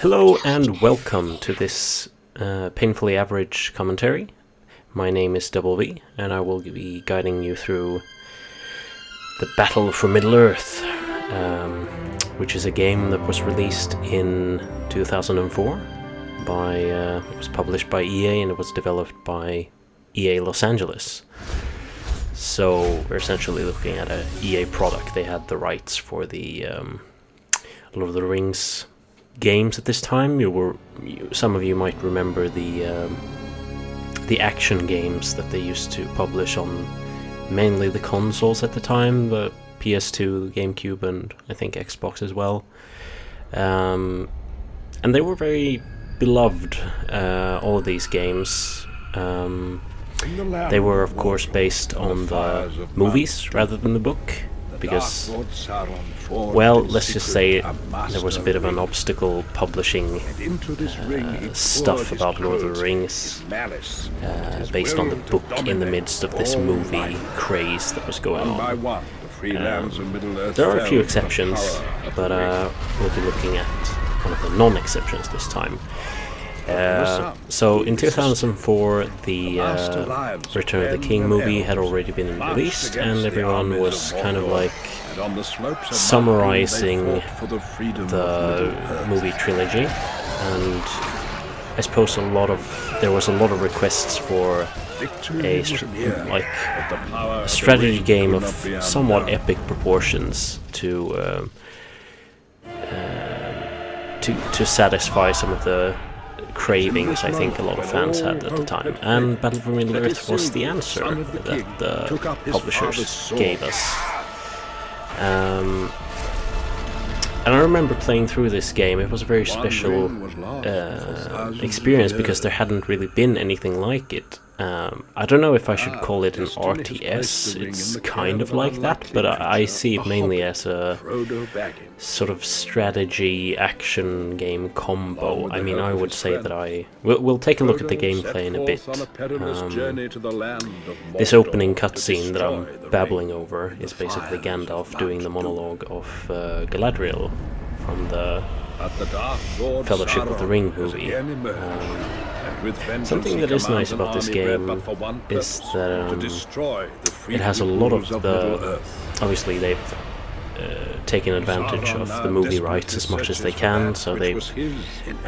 Hello and welcome to this painfully average commentary. My name is DoubleV and I will be guiding you through the Battle for Middle-earth, which is a game that was released in 2004 it was published by EA and it was developed by EA Los Angeles. So we're essentially looking at a EA product. They had the rights for the Lord of the Rings games at this time. Some of you might remember the action games that they used to publish on mainly the consoles at the time, the PS2, the GameCube, and I think Xbox as well. And they were very beloved, all of these games. They were, of course, based on the movies rather than the book, because, well, let's just say there was a bit of an obstacle publishing stuff about Lord of the Rings based on the book in the midst of this movie craze that was going on. There are a few exceptions, but we'll be looking at one of the non-exceptions this time. So in 2004 the Return of the King movie had already been released, and everyone was kind of like summarizing the movie trilogy, and I suppose there was a lot of requests for a strategy game of somewhat epic proportions to satisfy some of the cravings I think a lot of fans had at the time, and Battle for Middle-earth was the answer that the publishers gave us. And I remember playing through this game. It was a very special experience because there hadn't really been anything like it. I don't know if I should call it an RTS. It's kind of like that, but I see it mainly as a sort of strategy action game combo. I mean, I would say that we'll take a look at the gameplay in a bit. This opening cutscene that I'm babbling over is basically Gandalf doing the monologue of Galadriel from the Fellowship of the Ring movie. Something that is nice about this game is that it has a lot of the... Obviously they've taken advantage of the movie rights as much as they can, so I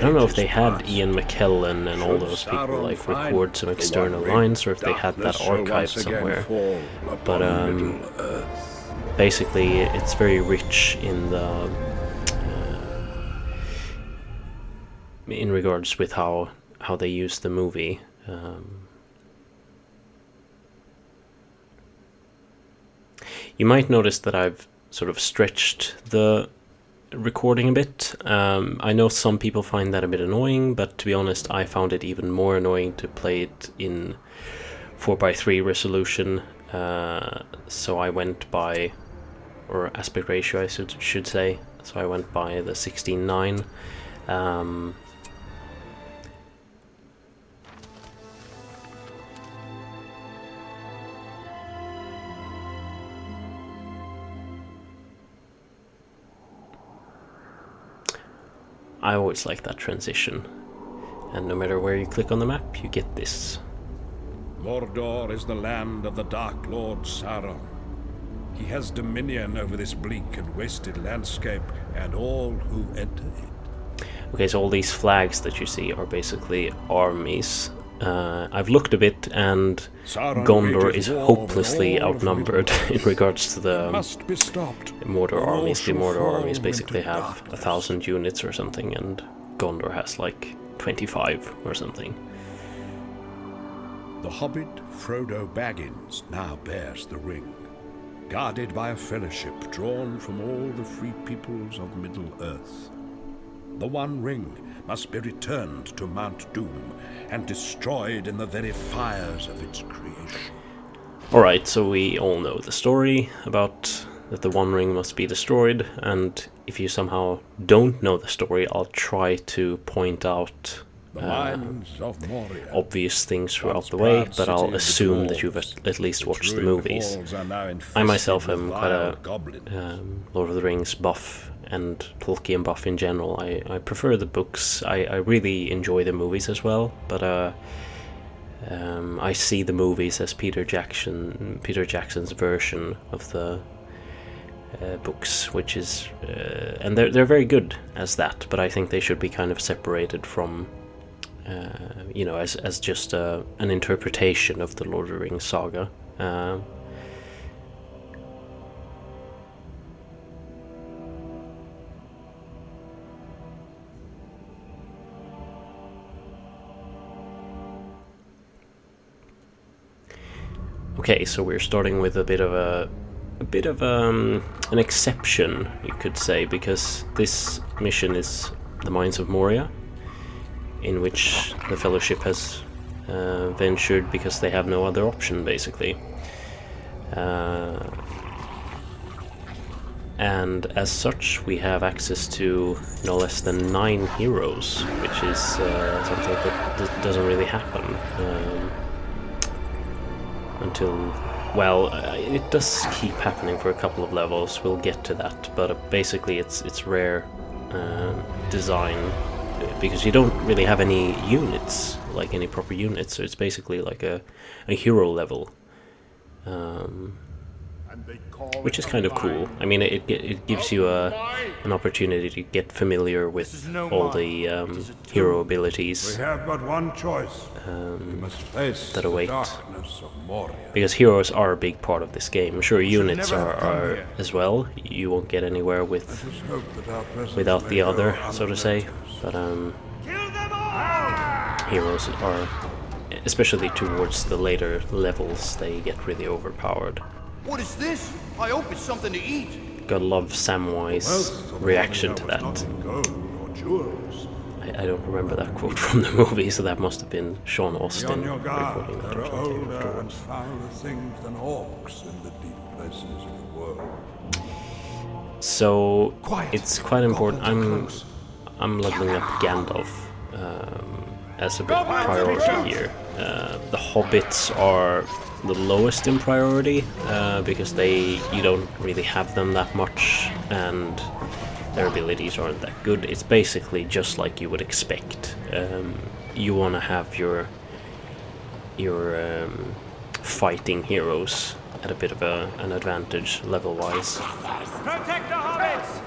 don't know if they had Ian McKellen and all those people like record some external lines, or if they had that archived somewhere, but basically it's very rich in the in regards with how they use the movie. You might notice that I've sort of stretched the recording a bit. I know some people find that a bit annoying, but to be honest, I found it even more annoying to play it in 4:3 resolution. So I went by, or aspect ratio I should say, so I went by the 16:9. I always like that transition, and no matter where you click on the map, you get this. Mordor is the land of the Dark Lord Sauron. He has dominion over this bleak and wasted landscape and all who enter it. Okay, so all these flags that you see are basically armies. I've looked a bit, and Gondor is hopelessly outnumbered in regards to the Mordor armies. The Mordor armies basically have 1,000 units or something, and Gondor has like 25 or something. The hobbit Frodo Baggins now bears the ring, guarded by a fellowship drawn from all the free peoples of Middle-earth. The One Ring must be returned to Mount Doom and destroyed in the very fires of its creation. Alright, so we all know the story about that the One Ring must be destroyed, and if you somehow don't know the story, I'll try to point out obvious things throughout the way, but I'll assume that you've at least watched the movies. I myself am quite a Lord of the Rings buff, and Tolkien buff in general. I prefer the books. I really enjoy the movies as well, but I see the movies as Peter Jackson's version of the books, which is and they're very good as that, but I think they should be kind of separated from as just an interpretation of the Lord of the Rings saga. Okay, so we're starting with a bit of an exception, you could say, because this mission is the Mines of Moria, in which the Fellowship has ventured because they have no other option, basically. And as such, we have access to no less than 9 heroes, which is something that doesn't really happen until... Well, it does keep happening for a couple of levels. We'll get to that, but basically it's rare design, because you don't really have any units, like any proper units, so it's basically like a hero level, which is kind of cool. I mean, it gives you an opportunity to get familiar with all the hero abilities We have but one choice. We must face that the await. darkness of Moria. Because heroes are a big part of this game. Sure, units are as well. You won't get anywhere Let us hope that our presence without may the go other, so to say. unnoticed. But heroes are, especially towards the later levels, they get really overpowered. What is this? I hope it's something to eat. Gotta love Samwise' Wealth of reaction Moria to was that. not in gold or jewels. I don't remember that quote from the movie, so that must have been Sean Be Austin on your guard. recording that There or are something older and afterwards. fouler things than orcs in the deep places of the world. So Quiet. it's quite important. Goblins are close. I'm leveling up Gandalf as a bit of a priority here. The hobbits are the lowest in priority because you don't really have them that much, and their abilities aren't that good. It's basically just like you would expect. You want to have your fighting heroes at a bit of an advantage level-wise. Protect the hobbits!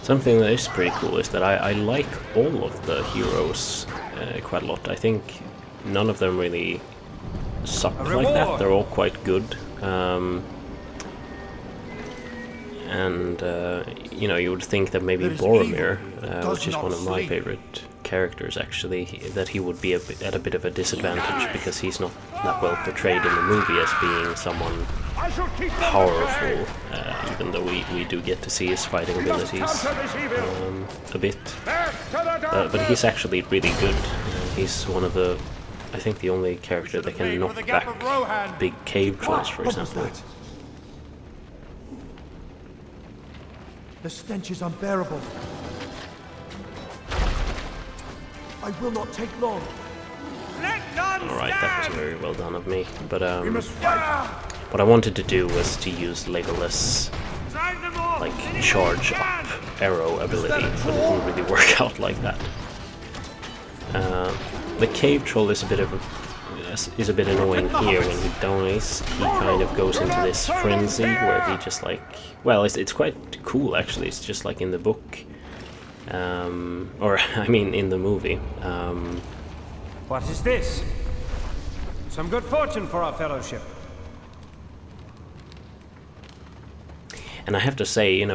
Something that is pretty cool is that I like all of the heroes quite a lot. I think none of them really suck like that. They're all quite good. You would think that maybe Boromir, which is one of my favorite characters actually, that he would be at a bit of a disadvantage because he's not that well portrayed in the movie as being someone powerful, even though we do get to see his fighting abilities a bit. But he's actually really good. He's one of I think the only character that can knock back big cave trolls, for example. The stench is unbearable. I will not take long. Alright, that was very well done of me. But We must fight. what I wanted to do was to use Legolas' like charge up arrow ability, but it didn't really work out like that. The cave troll is a bit annoying here. When he dies, he kind of goes into this frenzy where he just like, well, it's quite cool actually. It's just like in the book, or I mean in the movie. What is this? Some good fortune for our fellowship. And I have to say, you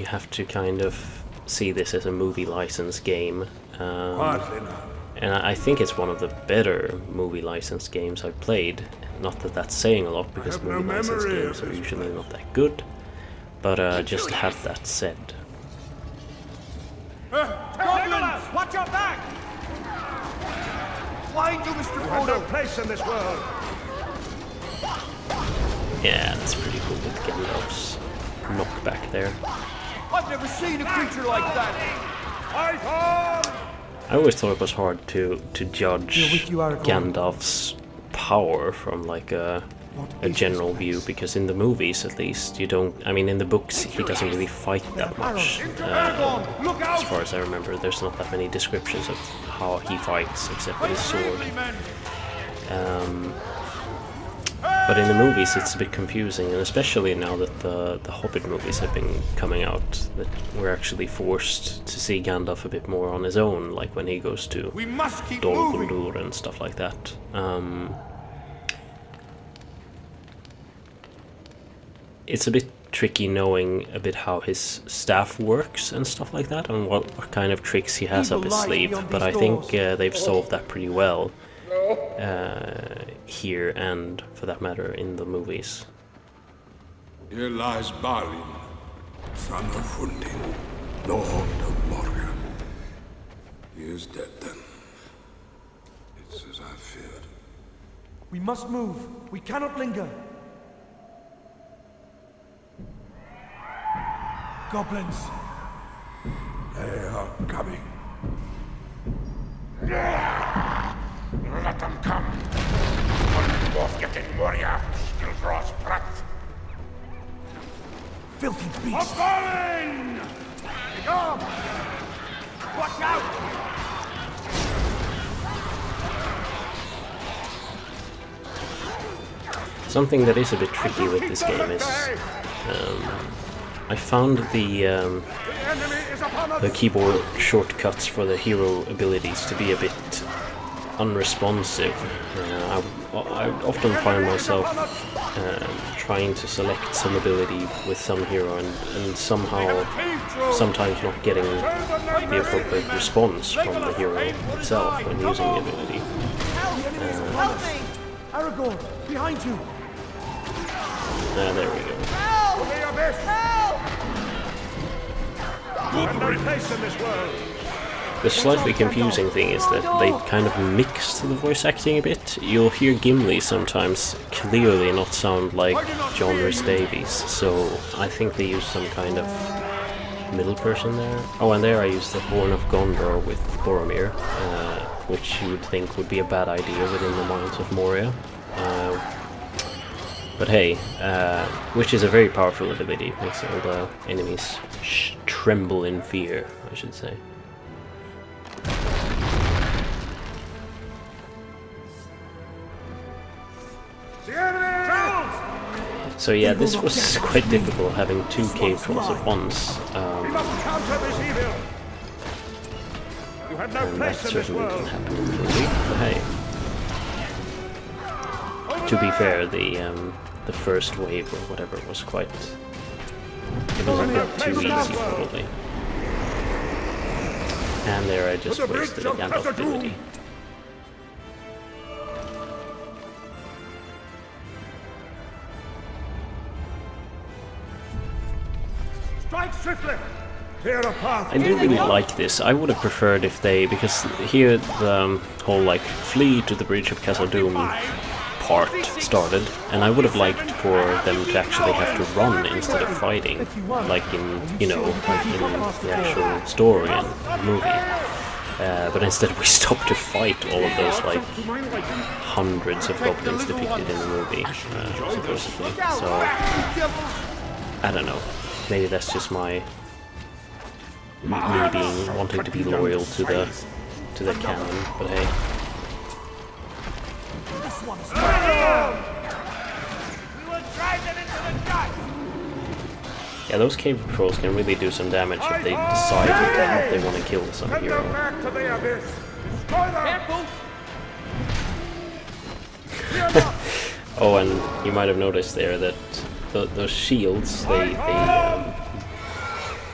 have to kind of see this as a movie license game. Quietly now. And I think it's one of the better movie license games I've played. Not that that's saying a lot, because have no movie license memory games of are this usually place. not that good. But just to have that said. Legolas, watch your back! Blind you, Mr. You have no Frodo. place in this world. Yeah, that's pretty cool with Gandalf's knockback there. I've never seen a creature like that. Fight on! I always thought it was hard to judge You're with you, Aragorn. Gandalf's power from like a general view, because in the movies at least you don't, I mean in the books he doesn't really fight that much. As far as I remember, there's not that many descriptions of how he fights except with his sword. But in the movies it's a bit confusing, and especially now that the Hobbit movies have been coming out, that we're actually forced to see Gandalf a bit more on his own, like when he goes to Dol Guldur and stuff like that. It's a bit tricky knowing a bit how his staff works and stuff like that, and what kind of tricks he has up his sleeve, but I think they've solved that pretty well here, and for that matter in the movies. Here lies Balin, son of Fundin, Lord of Moria. He is dead then. It's as I feared. We must move. We cannot linger. Goblins. They are coming. Let them come. One dwarf yet in Moria still draws breath. Filthy beasts. Falling! Come! Watch out! Something that is a bit tricky with this game is I found the keyboard shortcuts for the hero abilities to be a bit unresponsive. I often find myself trying to select some ability with some hero and sometimes not getting the appropriate response from the hero itself when using the ability. Help me! Aragorn, behind you! There we go. The slightly confusing thing is that they've kind of mixed the voice acting a bit. You'll hear Gimli sometimes clearly not sound like John Rhys Davies, so I think they used some kind of middle person there. Oh, and there I used the Horn of Gondor with Boromir, which you would think would be a bad idea within the Mines of Moria. But hey, which is a very powerful ability, makes all the enemies tremble in fear, I should say. So yeah, this was quite difficult having two cave trolls at once. And that certainly didn't happen in the movie, but hey. To be fair, the first wave or whatever was quite... It was a bit too easy, probably. And there I just wasted a Gandalf ability. Strike swiftly! I do really like this. I would have preferred if they... Because here the whole, like, flee to the bridge of Castle Doom part started, and I would have liked for them to actually have to run instead of fighting, like in, you know, like in the actual story and movie. But instead we stopped to fight all of those, like, hundreds of goblins depicted in the movie, supposedly. So, I don't know. Maybe that's just me being wanting to be loyal to the canon, but hey. Yeah, those cave patrols can really do some damage if they decide that they want to kill some hero. Oh, and you might have noticed there that those shields,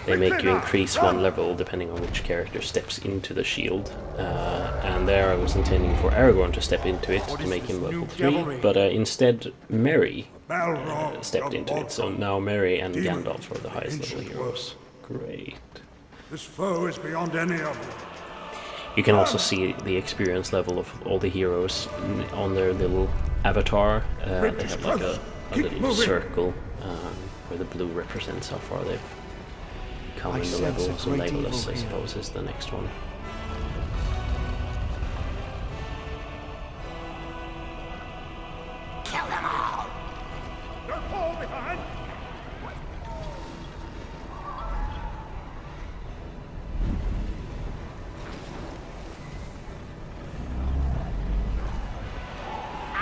they make you increase one level depending on which character steps into the shield. And there I was intending for Aragorn to step into it to make him level 3, but instead Merry stepped into it, so now Merry and Gandalf are the highest level heroes. Great. This foe is beyond any of them. You can also see the experience level of all the heroes on their little avatar. They have like a little circle where the blue represents how far they've come in the level, so Legolas, I suppose, is the next one. kill them all! Don't fall behind!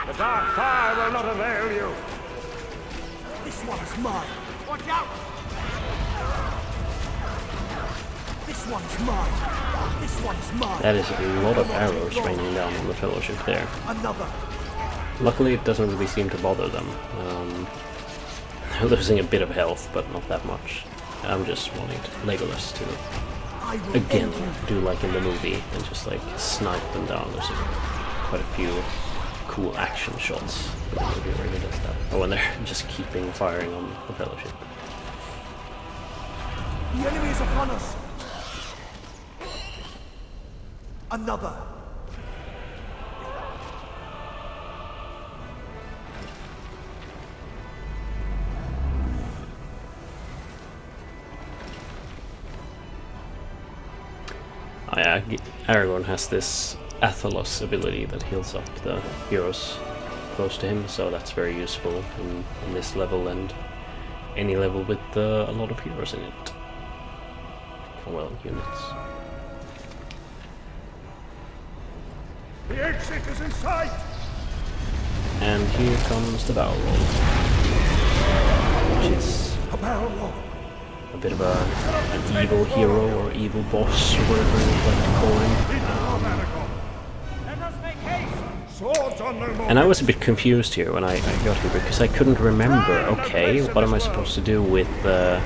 The dark fire will not avail you. This one is mine. Watch out! This one is mine. This one is mine. That is a lot of arrows raining down on the Fellowship there. Another. Luckily, it doesn't really seem to bother them. They're losing a bit of health, but not that much. I'm just wanting Legolas to, I will again, end you. do like in the movie and just like snipe them down. There's quite a few cool action shots in the movie where he does that. Oh, and they're just keeping firing on the Fellowship. The enemy is upon us. Another. Oh yeah, Aragorn has this Athelos ability that heals up the heroes close to him, so that's very useful in this level and any level with a lot of heroes in it. Or, well, units. The exit is in sight! And here comes the barrel roll, which is A barrel roll. a bit of an evil hero or evil boss or whatever you'd like to call him. Let us make haste! Swords on no more! And I was a bit confused here when I got here because I couldn't remember, okay, what am I supposed to do with the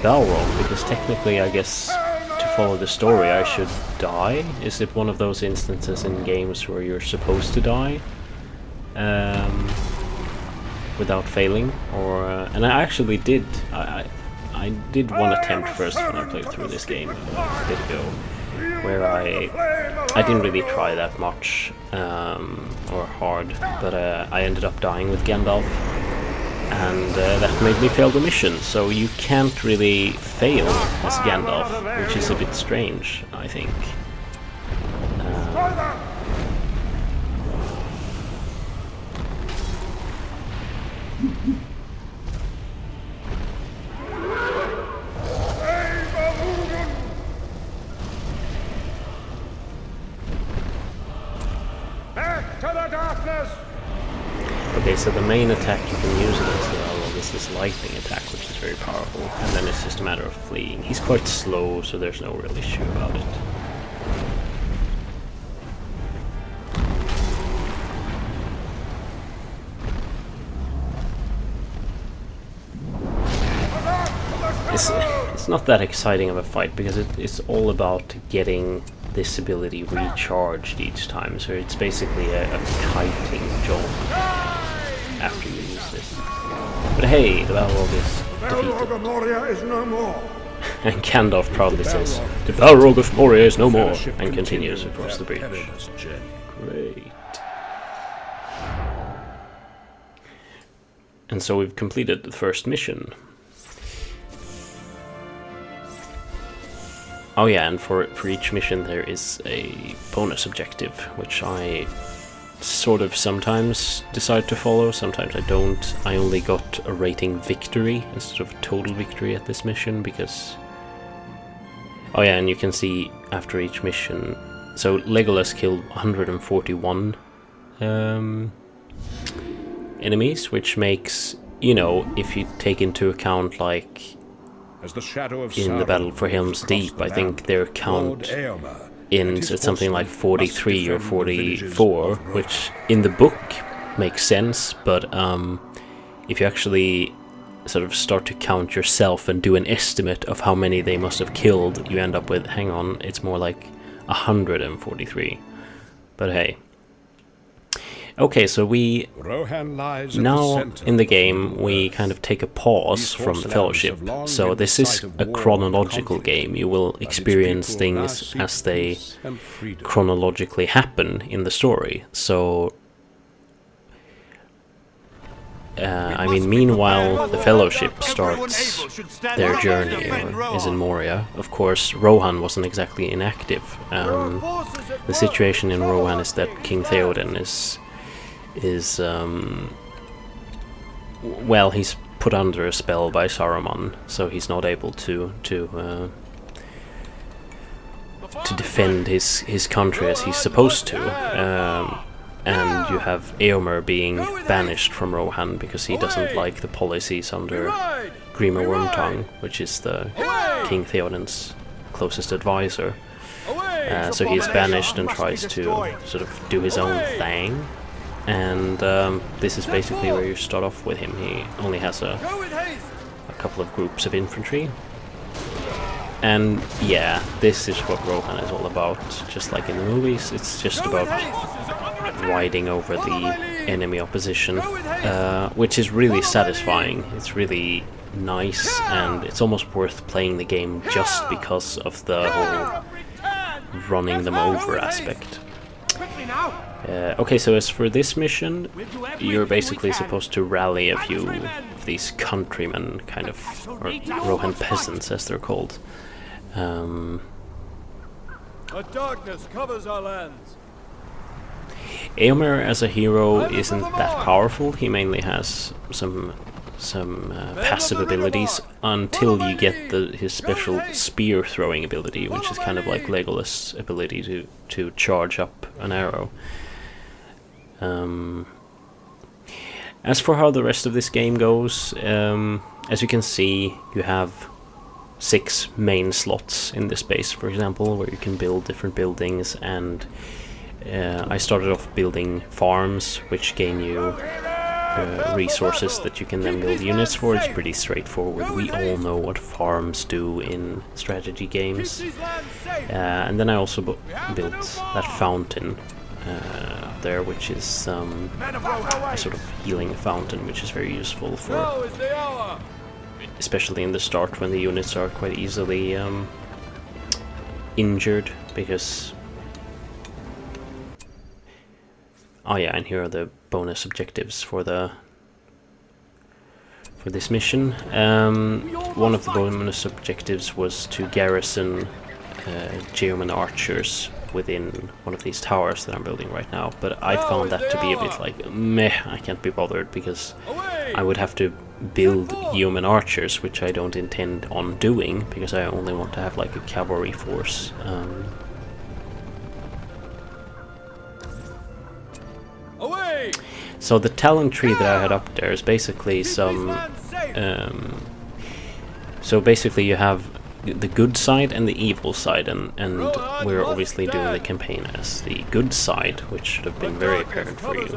barrel roll? Because technically, I guess, to follow the story, I should die. Is it one of those instances in games where you're supposed to die without failing? Or and I actually did. I did one attempt first when I played through this game a bit ago, where I didn't really try that much or hard, but I ended up dying with Gandalf. And that made me fail the mission, so you can't really fail as Gandalf, which is a bit strange, I think. Back to the darkness! Okay, so the main attack you can use against the Balrog is this lightning attack, which is very powerful, and then it's just a matter of fleeing. He's quite slow, so there's no real issue about it. It's not that exciting of a fight, because it's all about getting this ability recharged each time, so it's basically a kiting job after you use this. But hey, the Balrog is defeated. of Moria is no more! And Gandalf proudly says, "The Balrog of Moria is no more," and continues across the bridge. Great. And so we've completed the first mission. Oh yeah, and for each mission there is a bonus objective, which I sort of sometimes decide to follow, sometimes I don't. I only got a rating victory instead of total victory at this mission, because... Oh yeah, and you can see after each mission... So Legolas killed 141 enemies, which makes, you know, if you take into account, like, As the shadow of in the Sauron battle for Helm's across Deep, the I think land, their Lord count Eomer ends and at something like his horsemen 43 or must defend the villages 44, of Rohan. which in the book makes sense, but if you actually sort of start to count yourself and do an estimate of how many they must have killed, you end up with, hang on, it's more like 143. But hey. Okay, so we Rohan lies at the now center in the of game Middle we Earth. kind of take a pause These from the force Fellowship. lands have long So been this the is site of a war and chronological conflict, game. You will but its experience people now things seek as they peace and freedom. chronologically happen in the story. So I mean, meanwhile the Fellowship starts their journey, or is in Moria. Of course, Rohan wasn't exactly inactive. The situation in Rohan is that King Theoden is is well, he's put under a spell by Saruman, so he's not able to defend his country as he's supposed to. And you have Eomer being banished from Rohan because he doesn't like the policies under Grima Wormtongue, which is the King Theoden's closest advisor. So he's banished and tries to sort of do his own thing. And this is basically where you start off with him. He only has a couple of groups of infantry. And yeah, this is what Rohan is all about. Just like in the movies, it's just about riding over the enemy opposition, which is really satisfying. It's really nice, and it's almost worth playing the game just because of the whole running them over aspect. Okay, so as for this mission, you're basically supposed to rally a few of these countrymen, kind of, or Rohan peasants as they're called. The darkness covers our lands. Eomer as a hero isn't that powerful. He mainly has some passive abilities until you get his special spear throwing ability, which is kind of like Legolas' ability to charge up an arrow. As for how the rest of this game goes, as you can see, you have 6 main slots in this base, for example, where you can build different buildings, and I started off building farms, which gain you resources that you can then build units for. It's pretty straightforward. We all know what farms do in strategy games. And then I also built that fountain up there, which is a sort of healing fountain, which is very useful for, especially in the start when the units are quite easily injured, because oh yeah, and here are the bonus objectives for this mission. One of the bonus objectives was to garrison Geoman archers within one of these towers that I'm building right now, but I found that to be a bit like meh. I can't be bothered because I would have to build human archers, which I don't intend on doing because I only want to have like a cavalry force. So the talent tree that I had up there is basically some so basically you have the good side and the evil side, and we're obviously doing the campaign as the good side, which should have been very apparent for you.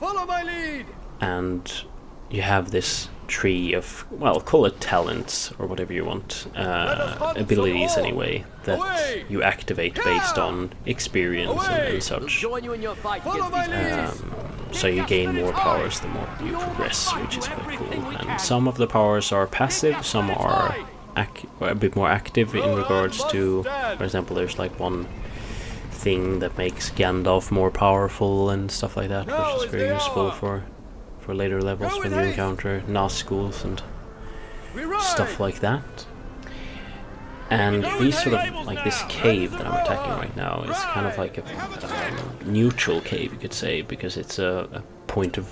Follow my lead. And you have this tree of, well, call it talents or whatever you want, abilities anyway, that you activate based on experience and such. So you gain more powers the more you progress, which is quite cool. And some of the powers are passive, some are a bit more active in regards to, for example, there's like one thing that makes Gandalf more powerful and stuff like that, which is very useful for later levels when you encounter Nazguls and stuff like that. And these sort of, like this cave that I'm attacking right now is kind of like a neutral cave, you could say, because it's a point of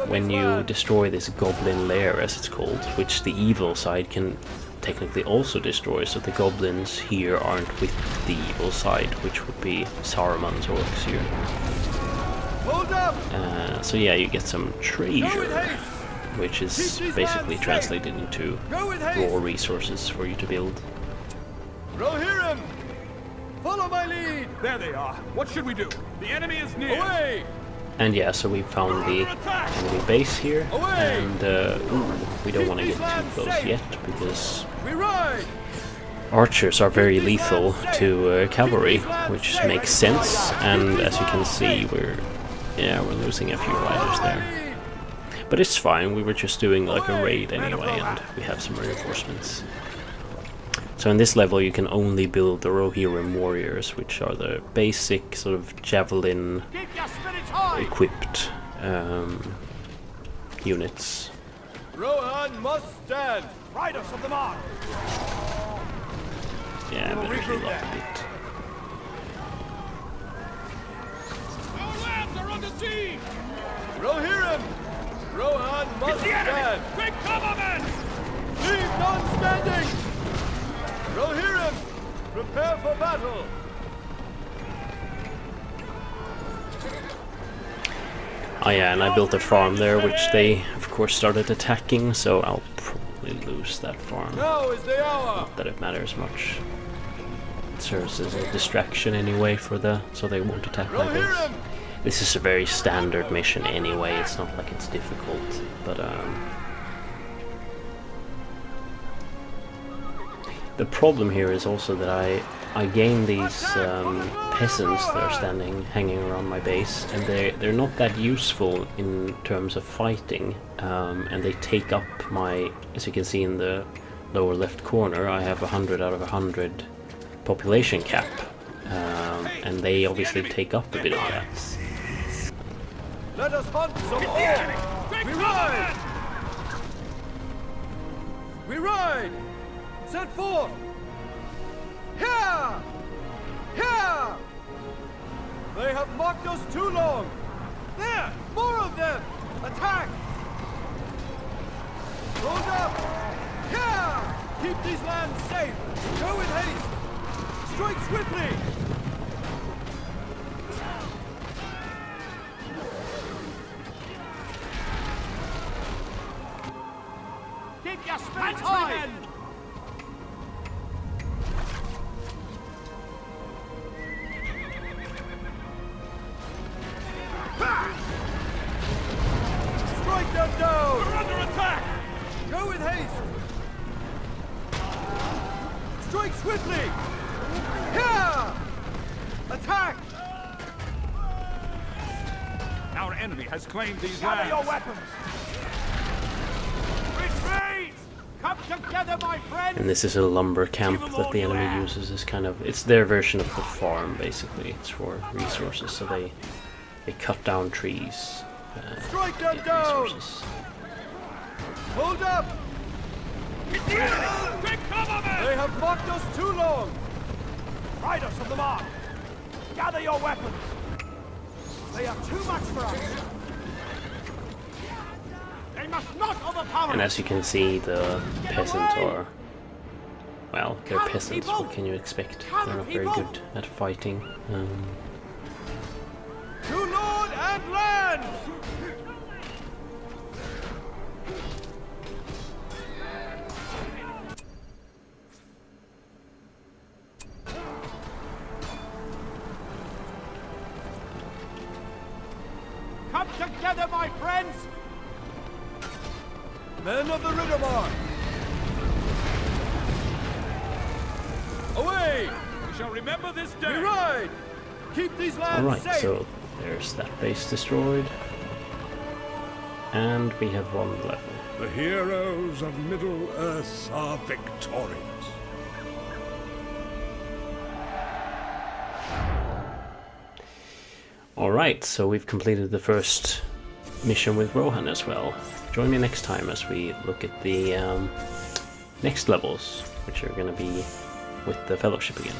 when you destroy this goblin lair, as it's called, which the evil side can technically also destroy, so the goblins here aren't with the evil side, which would be Saruman's orcs here. So yeah, you get some treasure, which is basically translated into raw resources for you to build. Rohirrim! Follow my lead! There they are. What should we do? The enemy is near. Away! And yeah, so we found the enemy base here, and we don't want to get too close yet, because archers are very lethal to cavalry, which makes sense, and as you can see, we're losing a few riders there. But it's fine, we were just doing like a raid anyway, and we have some reinforcements. So in this level you can only build the Rohirrim warriors, which are the basic sort of javelin equipped units. Rohan must stand. Riders of the mark. Yeah, I better heal up a bit. Must stand! Quick cover, men! Leave none standing! Rohirrim, prepare for battle! Oh yeah, and I built a farm there, which they, of course, started attacking, so I'll probably lose that farm. Now is the hour! Not that it matters much. It serves as a distraction anyway for so they won't attack my base. Rohirrim! This is a very standard mission anyway, it's not like it's difficult, but the problem here is also that I gain these peasants that are hanging around my base, and they're not that useful in terms of fighting, and they take up my, as you can see in the lower left corner, I have 100 out of 100 population cap, and they obviously take up a bit of that. Let us hunt some more! We ride! We ride! Set forth! Here! Here! They have mocked us too long! There! More of them! Attack! Hold up! Here! Keep these lands safe! Go with haste! Strike swiftly! Keep your spirits high! Strike them down! We're under attack! Go with haste! Strike swiftly! Here! Attack! Our enemy has claimed these lands. Gather your weapons! Retreat! Come together, my friends! And this is a lumber camp that the enemy uses as kind of, it's their version of the farm basically, it's for resources, so they cut down trees. Strike them get down! resources. Hold up! Quick cover, men! They have mocked us too long! Riders of the mark! Gather your weapons! They are too much for us! They must not overpower And us! as you can see, the peasants are, well, they're Come, peasants, people! what can you expect? Come, They're not very people! good at fighting. To Lord and land! Come together, my friends! Men of the Riddermark! Away! We shall remember this day! We ride! Keep these lands Alright, safe! so there's that base destroyed. And we have one level. The heroes of Middle-earth are victorious. Alright, so we've completed the first mission with Rohan as well. Join me next time as we look at the next levels, which are going to be with the Fellowship again.